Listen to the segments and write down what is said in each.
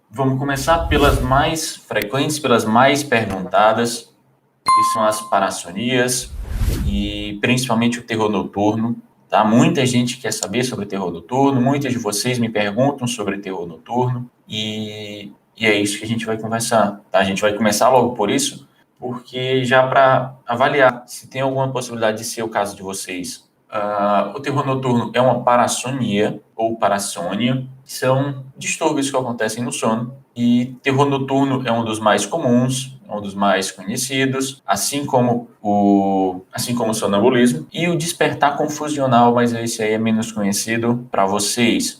Vamos começar pelas mais frequentes, pelas mais perguntadas, que são as parassonias e principalmente o terror noturno, tá? Muita gente quer saber sobre terror noturno, muitas de vocês me perguntam sobre terror noturno e é isso que a gente vai conversar, tá? A gente vai começar logo por isso, porque já para avaliar se tem alguma possibilidade de ser o caso de vocês. O terror noturno é uma parassonia ou parassônia, que são distúrbios que acontecem no sono, e terror noturno é um dos mais comuns, é um dos mais conhecidos, assim como o sonambulismo e o despertar confusional, mas esse aí é menos conhecido para vocês.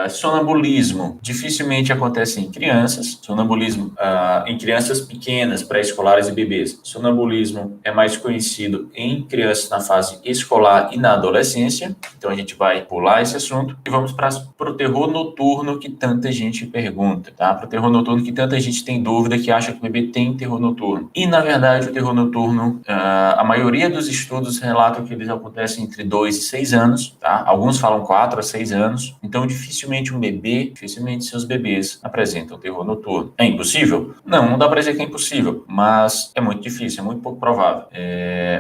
Sonambulismo dificilmente acontece em crianças, sonambulismo em crianças pequenas, pré-escolares e bebês. Sonambulismo é mais conhecido em crianças na fase escolar e na adolescência, então a gente vai pular esse assunto e vamos para o terror noturno que tanta gente pergunta, tá? Para o terror noturno que tanta gente tem dúvida, que acha que o bebê tem terror noturno. E, na verdade, o terror noturno, a maioria dos estudos relatam que eles acontecem entre 2 e 6 anos, tá? Alguns falam 4 a 6 anos. Então, dificilmente seus bebês apresentam terror noturno. É impossível? Não dá para dizer que é impossível, mas é muito difícil, é muito pouco provável.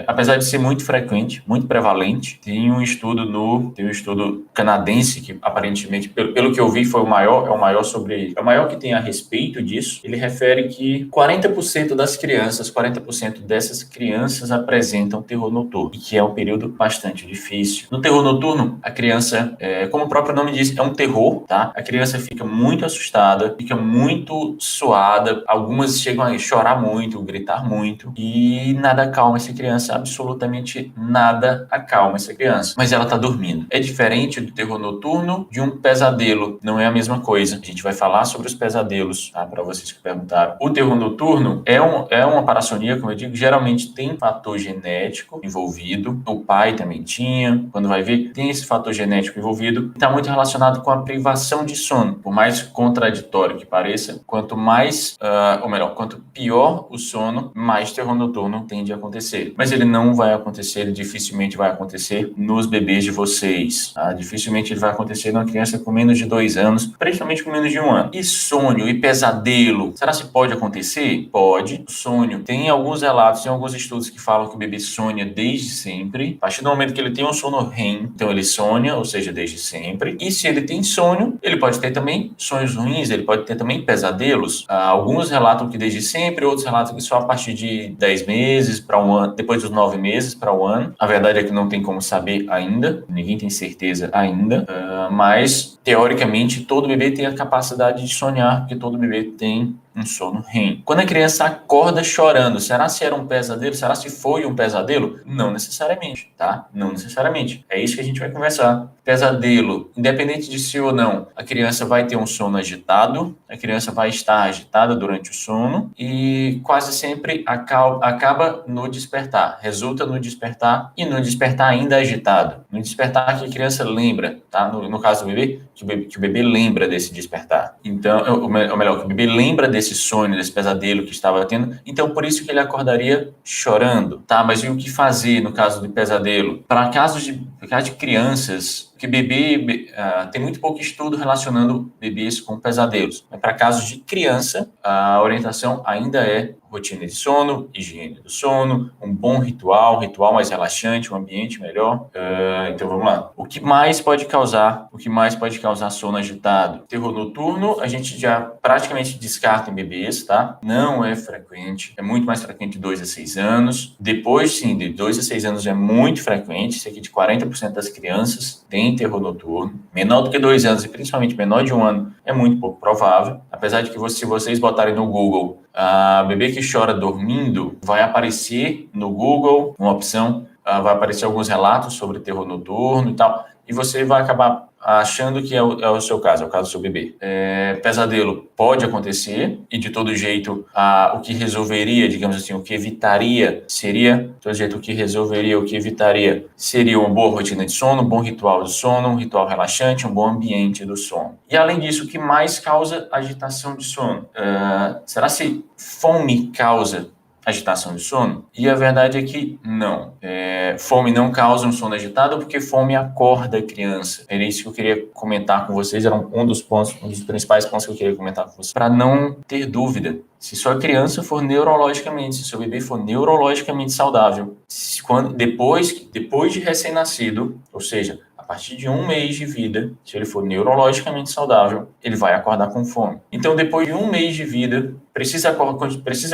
Apesar de ser muito frequente, muito prevalente, tem um estudo canadense que aparentemente, pelo que eu vi, é o maior que tem a respeito disso. Ele refere que 40% das crianças, 40% dessas crianças apresentam terror noturno, e que é um período bastante difícil. No terror noturno, a criança, como o próprio nome diz, é um terror, tá? A criança fica muito assustada, fica muito suada, algumas chegam a chorar muito, gritar muito, e nada acalma essa criança, absolutamente nada acalma essa criança. Mas ela tá dormindo. É diferente do terror noturno de um pesadelo, não é a mesma coisa. A gente vai falar sobre os pesadelos, tá? Para vocês que perguntaram. O terror noturno é uma parassonia, como eu digo, geralmente tem fator genético envolvido. O pai também tinha, quando vai ver, tem esse fator genético envolvido. Está muito relacionado com a privação de sono. Por mais contraditório que pareça, quanto pior o sono, mais terror noturno tende a acontecer. Mas ele não vai acontecer, ele dificilmente vai acontecer nos bebês de vocês, tá? Dificilmente ele vai acontecer numa criança com menos de 2 anos, principalmente com menos de 1 ano. E sonho e pesadelo, será que pode acontecer? Pode. Sonho, tem alguns relatos, tem alguns estudos que falam que o bebê sonha desde sempre. A partir do momento que ele tem um sono REM, então ele sonha, ou seja, desde sempre. E se ele tem sonho, ele pode ter também sonhos ruins, ele pode ter também pesadelos. Alguns relatam que desde sempre, outros relatam que só a partir de 10 meses para 1 ano, depois dos 9 meses para 1 ano. A verdade é que não tem como saber ainda, ninguém tem certeza ainda, mas teoricamente todo bebê tem a capacidade de sonhar, porque todo bebê tem um sono REM. Quando a criança acorda chorando, será se era um pesadelo? Será se foi um pesadelo? Não necessariamente, tá? Não necessariamente. É isso que a gente vai conversar. Pesadelo, independente de si ou não, a criança vai ter um sono agitado, a criança vai estar agitada durante o sono e quase sempre acaba no despertar, resulta no despertar e no despertar ainda agitado. No despertar que a criança lembra, tá? No caso do bebê, que o bebê lembra desse despertar. Então, ou melhor, que o bebê lembra desse sonho, desse pesadelo que estava tendo, então por isso que ele acordaria chorando, tá? Mas e o que fazer no caso de pesadelo? Para casos de crianças, que tem muito pouco estudo relacionando bebês com pesadelos. Mas para casos de criança, a orientação ainda é rotina de sono, higiene do sono, um bom ritual mais relaxante, um ambiente melhor. Então vamos lá. O que mais pode causar sono agitado? Terror noturno, a gente já praticamente descarta em bebês, tá? Não é frequente, é muito mais frequente de 2 a 6 anos. Depois, sim, de 2 a 6 anos é muito frequente, cerca de 40% das crianças têm terror noturno. Menor do que 2 anos e principalmente menor de 1 ano é muito pouco provável. Apesar de que se vocês botarem no Google bebê que chora dormindo, vai aparecer no Google uma opção, vai aparecer alguns relatos sobre terror noturno e tal, e você vai acabar achando que é o seu caso, é o caso do seu bebê. Pesadelo pode acontecer, e de todo jeito, o que resolveria, digamos assim, o que evitaria seria uma boa rotina de sono, um bom ritual de sono, um ritual relaxante, um bom ambiente do sono. E além disso, o que mais causa agitação de sono? Será se fome causa agitação de sono? E a verdade é que não. Fome não causa um sono agitado porque fome acorda a criança. Era isso que eu queria comentar com vocês, era um dos pontos, um dos principais pontos que eu queria comentar com vocês, para não ter dúvida. Se sua criança for neurologicamente, se seu bebê for neurologicamente saudável, depois de recém-nascido, ou seja, a partir de 1 mês de vida, se ele for neurologicamente saudável, ele vai acordar com fome. Então, depois de 1 mês de vida, precisa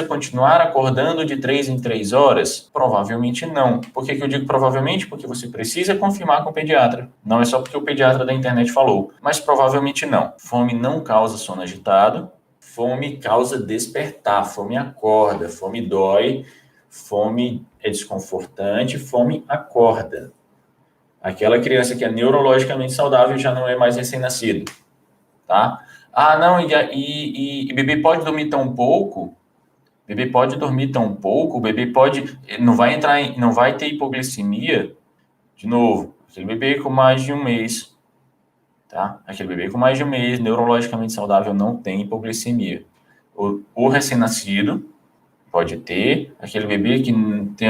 continuar acordando de 3 em 3 horas? Provavelmente não. Por que eu digo provavelmente? Porque você precisa confirmar com o pediatra. Não é só porque o pediatra da internet falou, mas provavelmente não. Fome não causa sono agitado. Fome causa despertar, fome acorda, fome dói, fome é desconfortante, fome acorda. Aquela criança que é neurologicamente saudável já não é mais recém-nascido, tá? Ah, não, e bebê pode dormir tão pouco? Bebê pode dormir tão pouco? O bebê pode, não vai ter hipoglicemia? De novo, aquele bebê com mais de 1 mês, tá? Aquele bebê com mais de 1 mês, neurologicamente saudável, não tem hipoglicemia. O recém-nascido pode ter, aquele bebê que tem,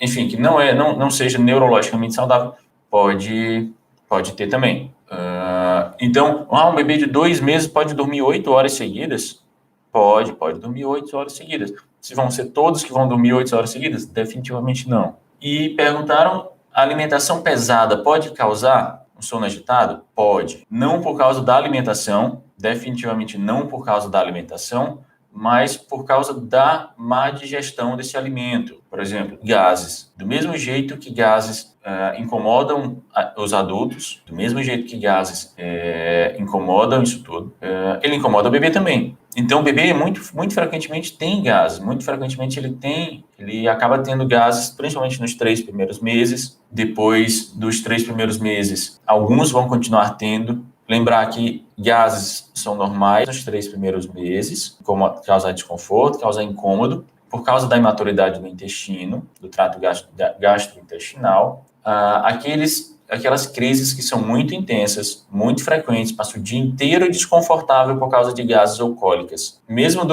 enfim, que não seja neurologicamente saudável, pode ter também. Então, um bebê de 2 meses pode dormir 8 horas seguidas? Pode dormir 8 horas seguidas. Se vão ser todos que vão dormir 8 horas seguidas? Definitivamente não. E perguntaram, a alimentação pesada pode causar um sono agitado? Pode. Não por causa da alimentação, definitivamente não por causa da alimentação, mas por causa da má digestão desse alimento. Por exemplo, gases. Do mesmo jeito que gases incomodam os adultos, do mesmo jeito que gases incomodam isso tudo, ele incomoda o bebê também. Então, o bebê muito frequentemente tem gases, muito frequentemente ele acaba tendo gases, principalmente nos 3 primeiros meses. Depois dos 3 primeiros meses, alguns vão continuar tendo. Lembrar que gases são normais nos 3 primeiros meses, como causar desconforto, causar incômodo, por causa da imaturidade do intestino, do trato gastrointestinal. Aquelas crises que são muito intensas, muito frequentes, passa o dia inteiro desconfortável por causa de gases ou cólicas. Mesmo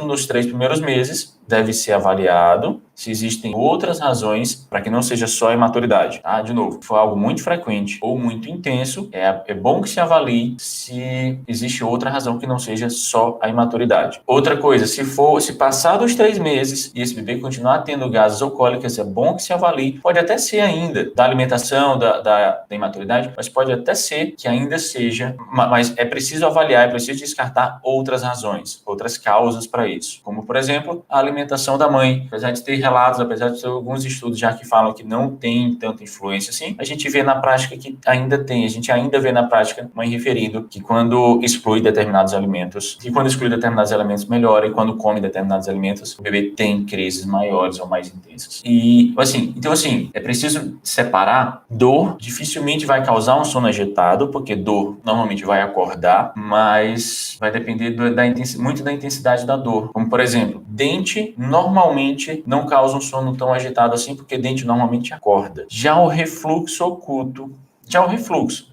nos 3 primeiros meses, deve ser avaliado se existem outras razões para que não seja só a imaturidade. De novo, se for algo muito frequente ou muito intenso, é bom que se avalie se existe outra razão que não seja só a imaturidade. Outra coisa, se passar dos 3 meses e esse bebê continuar tendo gases ou cólicas, é bom que se avalie. Pode até ser ainda da alimentação, da imaturidade, mas pode até ser que ainda seja, mas é preciso avaliar, é preciso descartar outras razões, outras causas para isso. Como, por exemplo, a alimentação da mãe. Apesar de ter relatos, apesar de ter alguns estudos já que falam que não tem tanta influência assim, a gente vê na prática que ainda tem. A gente ainda vê na prática mãe referindo que quando exclui determinados alimentos, melhora, e quando come determinados alimentos, o bebê tem crises maiores ou mais intensas. Então, é preciso separar. Dor dificilmente vai causar um sono agitado, porque dor normalmente vai acordar, mas vai depender muito da intensidade da dor. Como, por exemplo, dente normalmente não causa um sono tão agitado assim, porque dente normalmente acorda. Já o refluxo oculto,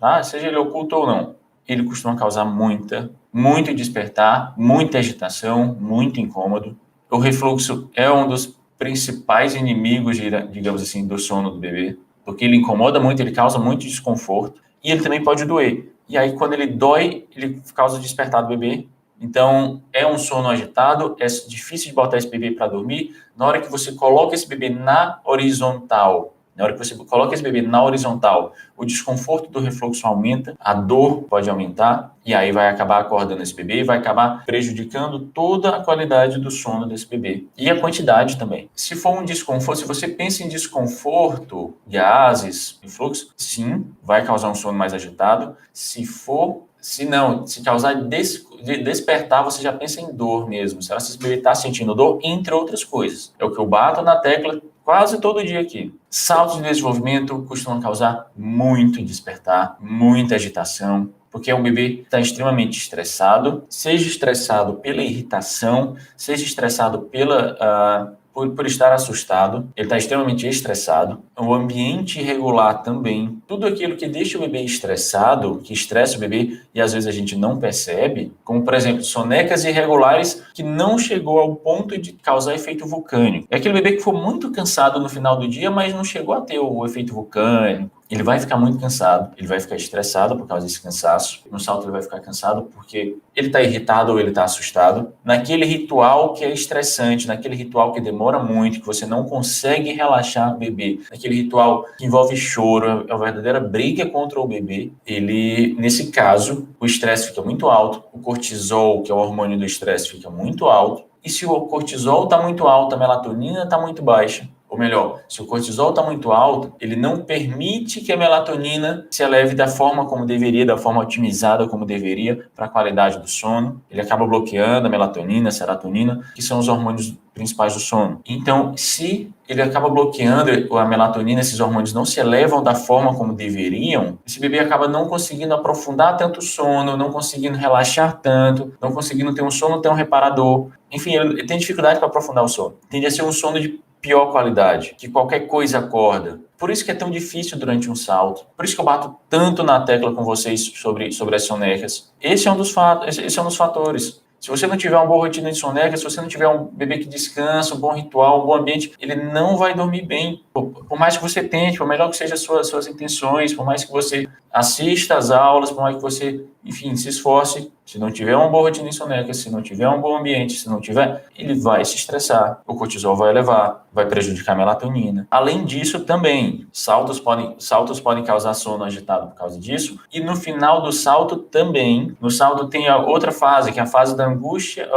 tá? Seja ele oculto ou não, ele costuma causar muito despertar, muita agitação, muito incômodo. O refluxo é um dos principais inimigos, digamos assim, do sono do bebê, porque ele incomoda muito, ele causa muito desconforto, e ele também pode doer. E aí, quando ele dói, ele causa despertar do bebê. Então, é um sono agitado, é difícil de botar esse bebê para dormir. Na hora que você coloca esse bebê na horizontal, o desconforto do refluxo aumenta, a dor pode aumentar, e aí vai acabar acordando esse bebê, vai acabar prejudicando toda a qualidade do sono desse bebê. E a quantidade também. Se for um desconforto, se você pensa em desconforto, gases, refluxo, sim, vai causar um sono mais agitado. Se causar despertar, você já pensa em dor mesmo. Será que esse bebê está sentindo dor? Entre outras coisas. É o que eu bato na tecla quase todo dia aqui. Saltos de desenvolvimento costumam causar muito despertar, muita agitação, porque o bebê está extremamente estressado, seja estressado pela irritação, seja estressado por estar assustado, ele está extremamente estressado, o ambiente irregular também, tudo aquilo que deixa o bebê estressado, que estressa o bebê e às vezes a gente não percebe, como por exemplo, sonecas irregulares que não chegou ao ponto de causar efeito vulcânico. É aquele bebê que foi muito cansado no final do dia, mas não chegou a ter o efeito vulcânico. Ele vai ficar muito cansado, ele vai ficar estressado por causa desse cansaço. No salto ele vai ficar cansado porque ele está irritado ou ele está assustado. Naquele ritual que é estressante, naquele ritual que demora muito, que você não consegue relaxar o bebê, naquele ritual que envolve choro, é uma verdadeira briga contra o bebê, nesse caso, o estresse fica muito alto, o cortisol, que é o hormônio do estresse, fica muito alto. E se o cortisol está muito alto, a melatonina está muito baixa. Ou melhor, se o cortisol está muito alto, ele não permite que a melatonina se eleve da forma como deveria, da forma otimizada como deveria para a qualidade do sono. Ele acaba bloqueando a melatonina, a serotonina, que são os hormônios principais do sono. Então, se ele acaba bloqueando a melatonina, esses hormônios não se elevam da forma como deveriam, esse bebê acaba não conseguindo aprofundar tanto o sono, não conseguindo relaxar tanto, não conseguindo ter um sono tão reparador. Enfim, ele tem dificuldade para aprofundar o sono. Tende a ser um sono de pior qualidade, que qualquer coisa acorda. Por isso que é tão difícil durante um salto. Por isso que eu bato tanto na tecla com vocês sobre as sonecas. Esse é um dos fatores. Se você não tiver uma boa rotina de soneca, se você não tiver um bebê que descansa, um bom ritual, um bom ambiente, ele não vai dormir bem. Por mais que você tente, por melhor que sejam as suas intenções, por mais que você assista às aulas, por mais que você, enfim, se esforce, se não tiver uma boa rotina de soneca, se não tiver um bom ambiente, se não tiver, ele vai se estressar, o cortisol vai elevar, vai prejudicar a melatonina. Além disso, também, saltos podem causar sono agitado por causa disso, e no final do salto também, no salto tem a outra fase, que é a fase da angústia,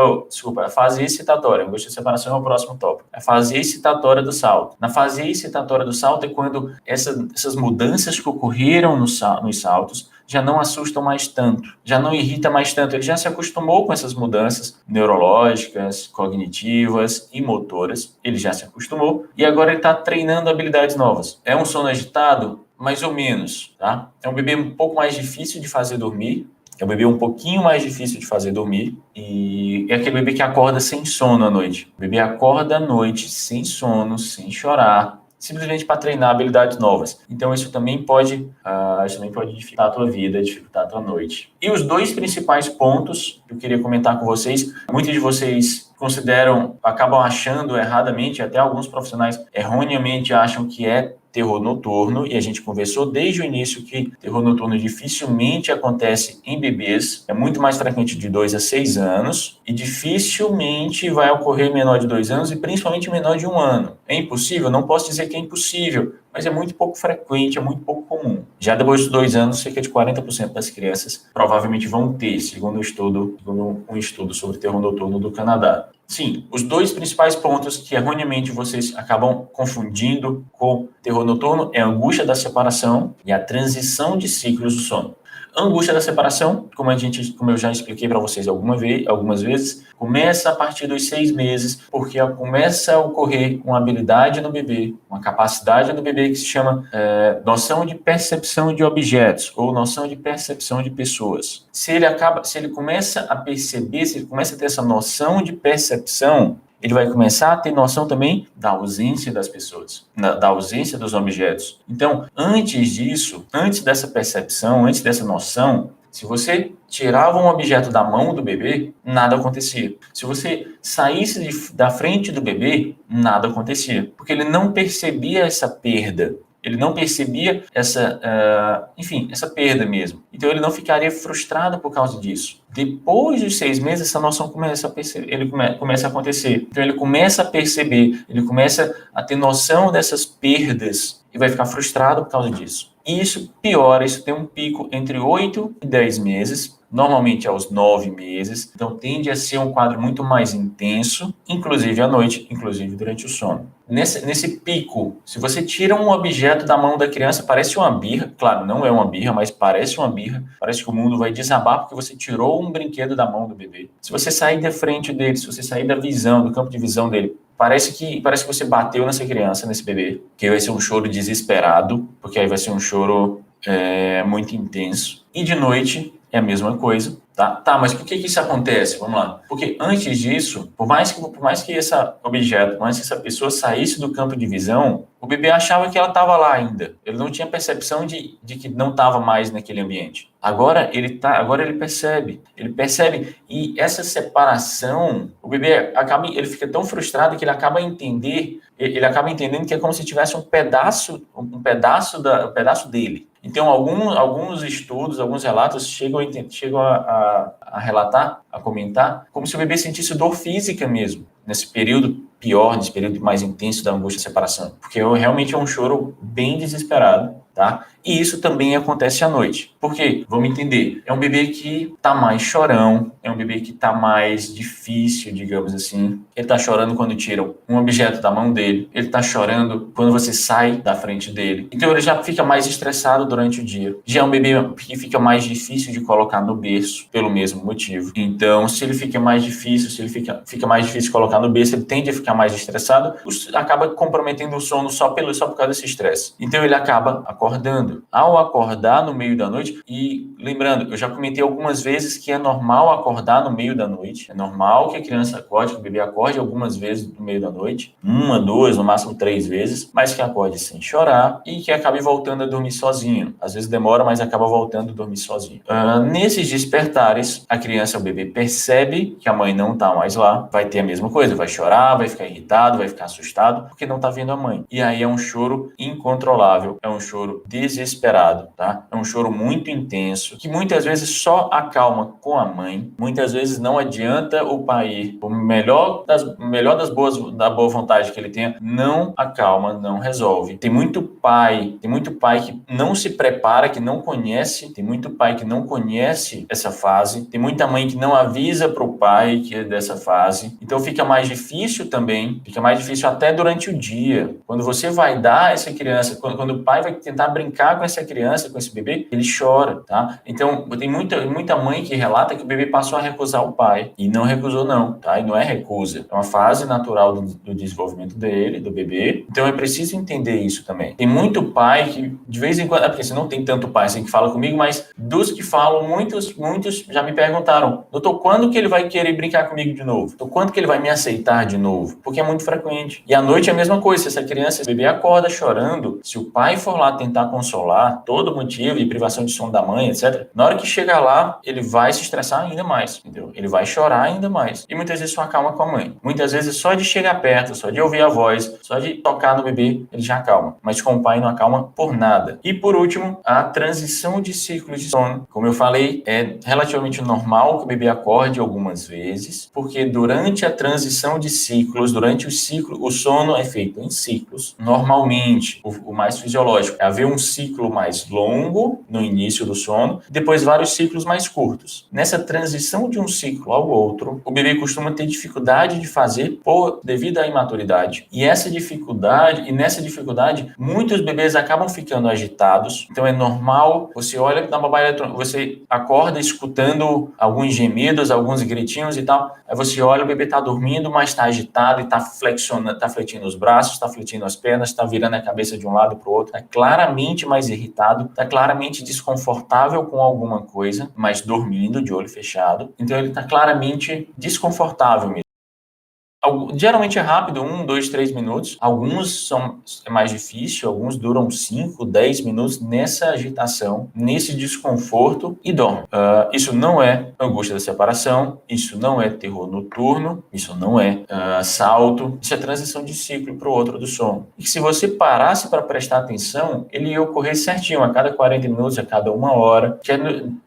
a fase excitatória. Angústia e separação é o próximo tópico. A fase excitatória do salto. Na fase excitatória do salto é quando essas mudanças que ocorreram nos saltos já não assustam mais tanto, já não irrita mais tanto. Ele já se acostumou com essas mudanças neurológicas, cognitivas e motoras. Ele já se acostumou e agora ele está treinando habilidades novas. É um sono agitado? Mais ou menos, tá? É um bebê um pouco mais difícil de fazer dormir. É um bebê um pouquinho mais difícil de fazer dormir e é aquele bebê que acorda sem sono à noite. O bebê acorda à noite sem sono, sem chorar, simplesmente para treinar habilidades novas. Então, isso também pode dificultar a tua vida, dificultar a tua noite. E os dois principais pontos que eu queria comentar com vocês, muitos de vocês acabam achando erradamente, até alguns profissionais erroneamente acham que é terror noturno, e a gente conversou desde o início que terror noturno dificilmente acontece em bebês, é muito mais frequente de 2 a 6 anos, e dificilmente vai ocorrer menor de 2 anos, e principalmente menor de 1 ano. É impossível? Não posso dizer que é impossível, mas é muito pouco frequente, é muito pouco comum. Já depois de 2 anos, cerca de 40% das crianças provavelmente vão ter, segundo um estudo sobre terror noturno do Canadá. Sim, os dois principais pontos que erroneamente vocês acabam confundindo com terror noturno é a angústia da separação e a transição de ciclos do sono. A angústia da separação, como eu já expliquei para vocês algumas vezes, começa a partir dos 6 meses, porque começa a ocorrer uma habilidade no bebê, uma capacidade no bebê que se chama noção de percepção de objetos ou noção de percepção de pessoas. Se ele começa a perceber, se ele começa a ter essa noção de percepção, ele vai começar a ter noção também da ausência das pessoas, da ausência dos objetos. Então, antes dessa percepção, antes dessa noção, se você tirava um objeto da mão do bebê, nada acontecia. Se você saísse da frente do bebê, nada acontecia, porque ele não percebia essa perda. Ele não percebia essa perda mesmo. Então, ele não ficaria frustrado por causa disso. Depois dos 6 meses, essa noção começa a acontecer. Então, ele começa a perceber, ele começa a ter noção dessas perdas e vai ficar frustrado por causa disso. E isso piora, isso tem um pico entre 8 e 10 meses, normalmente aos 9 meses. Então, tende a ser um quadro muito mais intenso, inclusive à noite, inclusive durante o sono. Nesse pico, se você tira um objeto da mão da criança, parece uma birra. Claro, não é uma birra, mas parece uma birra. Parece que o mundo vai desabar porque você tirou um brinquedo da mão do bebê. Se você sair da frente dele, se você sair da visão, do campo de visão dele, parece que você bateu nessa criança, nesse bebê, que vai ser um choro desesperado, porque aí vai ser um choro muito intenso. E de noite, é a mesma coisa. Tá, mas por que isso acontece? Vamos lá. Porque antes disso, por mais que esse objeto, por mais que essa pessoa saísse do campo de visão, o bebê achava que ela estava lá ainda. Ele não tinha percepção de que não estava mais naquele ambiente. Agora ele percebe. Ele percebe, e essa separação, o bebê ele fica tão frustrado que ele acaba entendendo que é como se tivesse um pedaço dele. Então, alguns estudos, alguns relatos chegam a relatar, a comentar, como se o bebê sentisse dor física mesmo, nesse período pior, nesse período mais intenso da angústia da separação. Porque realmente é um choro bem desesperado, tá? E isso também acontece à noite. Por quê? Vamos entender. É um bebê que tá mais chorão, é um bebê que tá mais difícil, digamos assim. Ele tá chorando quando tiram um objeto da mão dele. Ele tá chorando quando você sai da frente dele. Então ele já fica mais estressado durante o dia. Já é um bebê que fica mais difícil de colocar no berço, pelo mesmo motivo. Então, se ele fica mais difícil, fica mais difícil de colocar no berço, ele tende a ficar mais estressado, acaba comprometendo o sono só por causa desse estresse. Então ele acaba acordando. Ao acordar no meio da noite, e lembrando, eu já comentei algumas vezes que é normal acordar no meio da noite, é normal que a criança acorde, que o bebê acorde algumas vezes no meio da noite, 1, 2, no máximo 3 vezes, mas que acorde sem chorar e que acabe voltando a dormir sozinho. Às vezes demora, mas acaba voltando a dormir sozinho. Nesses despertares, a criança, o bebê, percebe que a mãe não está mais lá, vai ter a mesma coisa, vai chorar, vai ficar irritado, vai ficar assustado, porque não está vendo a mãe. E aí é um choro incontrolável, é um choro desesperado, tá? É um choro muito intenso, que muitas vezes só acalma com a mãe, muitas vezes não adianta o pai ir. O melhor da boa vontade que ele tenha, não acalma, não resolve. Tem muito pai que não se prepara, que não conhece, tem muito pai que não conhece essa fase, tem muita mãe que não avisa para o pai que é dessa fase, então fica mais difícil também, fica mais difícil até durante o dia. Quando você vai dar essa criança, quando o pai vai tentar brincar com essa criança, com esse bebê, ele chora, tá? Então, tem muita mãe que relata que o bebê passou a recusar o pai, e não recusou não, tá? E não é recusa, é uma fase natural do desenvolvimento dele, do bebê, então é preciso entender isso também. Tem muito pai que, de vez em quando, porque você não tem tanto pai assim que fala comigo, mas dos que falam, muitos já me perguntaram, doutor, quando que ele vai querer brincar comigo de novo? Doutor, quando que ele vai me aceitar de novo? Porque é muito frequente. E à noite é a mesma coisa, se essa criança, esse bebê acorda chorando, se o pai for lá tentar consolar, todo motivo de privação de sono da mãe, etc., na hora que chegar lá, ele vai se estressar ainda mais, entendeu? Ele vai chorar ainda mais. E muitas vezes só acalma com a mãe. Muitas vezes só de chegar perto, só de ouvir a voz, só de tocar no bebê, ele já acalma. Mas com o pai não acalma por nada. E por último, a transição de ciclo de sono. Como eu falei, é relativamente normal que o bebê acorde algumas vezes, porque durante a transição de ciclos, durante o ciclo, o sono é feito em ciclos. Normalmente, o mais fisiológico é haver um ciclo mais longo no início do sono, depois vários ciclos mais curtos. Nessa transição de um ciclo ao outro, o bebê costuma ter dificuldade de fazer devido à imaturidade. E nessa dificuldade, muitos bebês acabam ficando agitados. Então é normal, você olha na babá eletrônica, você acorda escutando alguns gemidos, alguns gritinhos e tal. Aí você olha, o bebê está dormindo, mas está agitado e está flexionando, está fletindo os braços, está fletindo as pernas, está virando a cabeça de um lado para o outro. Está claramente mais irritado, está claramente desconfortável com alguma coisa, mas dormindo de olho fechado. Então ele está claramente desconfortável mesmo. Geralmente é rápido, 1, 2, 3 minutos. Alguns é mais difícil, alguns duram 5, 10 minutos nessa agitação, nesse desconforto e dorme. Isso não é angústia da separação, isso não é terror noturno, isso não é salto, isso é transição de ciclo para o outro do sono. E se você parasse para prestar atenção, ele ia ocorrer certinho, a cada 40 minutos, a cada 1 hora, que é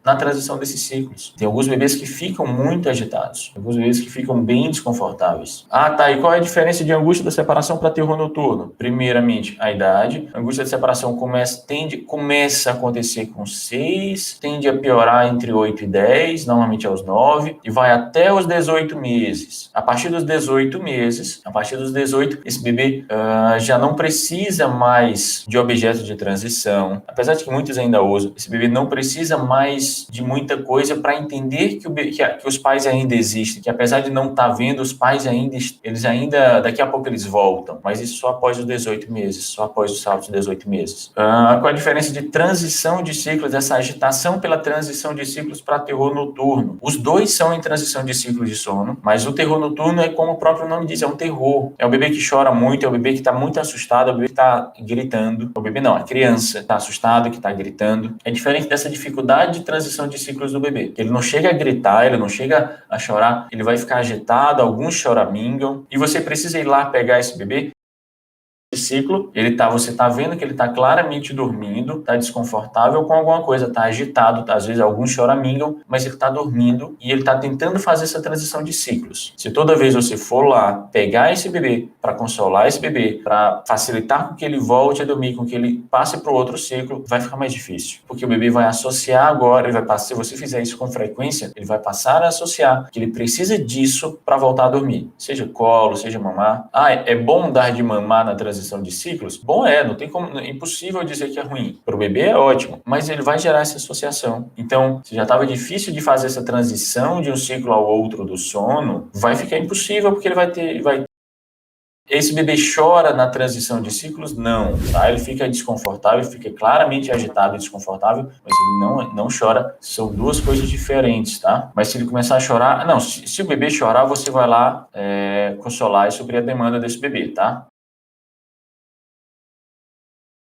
na transição desses ciclos. Tem alguns bebês que ficam muito agitados, alguns bebês que ficam bem desconfortáveis. Tá. E qual é a diferença de angústia da separação para terror noturno? Primeiramente, a idade. A angústia da separação começa a acontecer com 6, tende a piorar entre 8 e 10, normalmente aos 9, e vai até os 18 meses. A partir dos 18 meses, esse bebê já não precisa mais de objeto de transição. Apesar de que muitos ainda usam, esse bebê não precisa mais de muita coisa para entender que os pais ainda existem, que apesar de não estar vendo, os pais ainda eles ainda, daqui a pouco eles voltam, mas isso só após os 18 meses, só após os saltos de 18 meses. Qual a diferença de transição de ciclos, essa agitação pela transição de ciclos para terror noturno? Os dois são em transição de ciclos de sono, mas o terror noturno é como o próprio nome diz, é um terror. É o bebê que chora muito, é o bebê que está muito assustado, é o bebê que está gritando. O bebê não, a criança está assustado, que está gritando. É diferente dessa dificuldade de transição de ciclos do bebê. Ele não chega a gritar, ele não chega a chorar, ele vai ficar agitado, alguns choramingam, e você precisa ir lá pegar esse bebê. Ciclo, você tá vendo que ele tá claramente dormindo, tá desconfortável com alguma coisa, tá agitado, às vezes alguns choramingam, mas ele tá dormindo e ele tá tentando fazer essa transição de ciclos. Se toda vez você for lá pegar esse bebê para consolar esse bebê, para facilitar com que ele volte a dormir, com que ele passe para o outro ciclo, vai ficar mais difícil, porque o bebê vai associar agora, ele vai passar, se você fizer isso com frequência, ele vai passar a associar que ele precisa disso para voltar a dormir, seja colo, seja mamar. É bom dar de mamar na transição de ciclos? Bom, não tem como, é impossível dizer que é ruim. Para o bebê é ótimo, mas ele vai gerar essa associação. Então, se já estava difícil de fazer essa transição de um ciclo ao outro do sono, vai ficar impossível, porque ele vai. Esse bebê chora na transição de ciclos? Não, tá? Ele fica desconfortável, fica claramente agitado e desconfortável, mas ele não chora. São duas coisas diferentes, tá? Mas se ele começar a chorar... Não, se o bebê chorar, você vai lá consolar e suprir a demanda desse bebê, tá?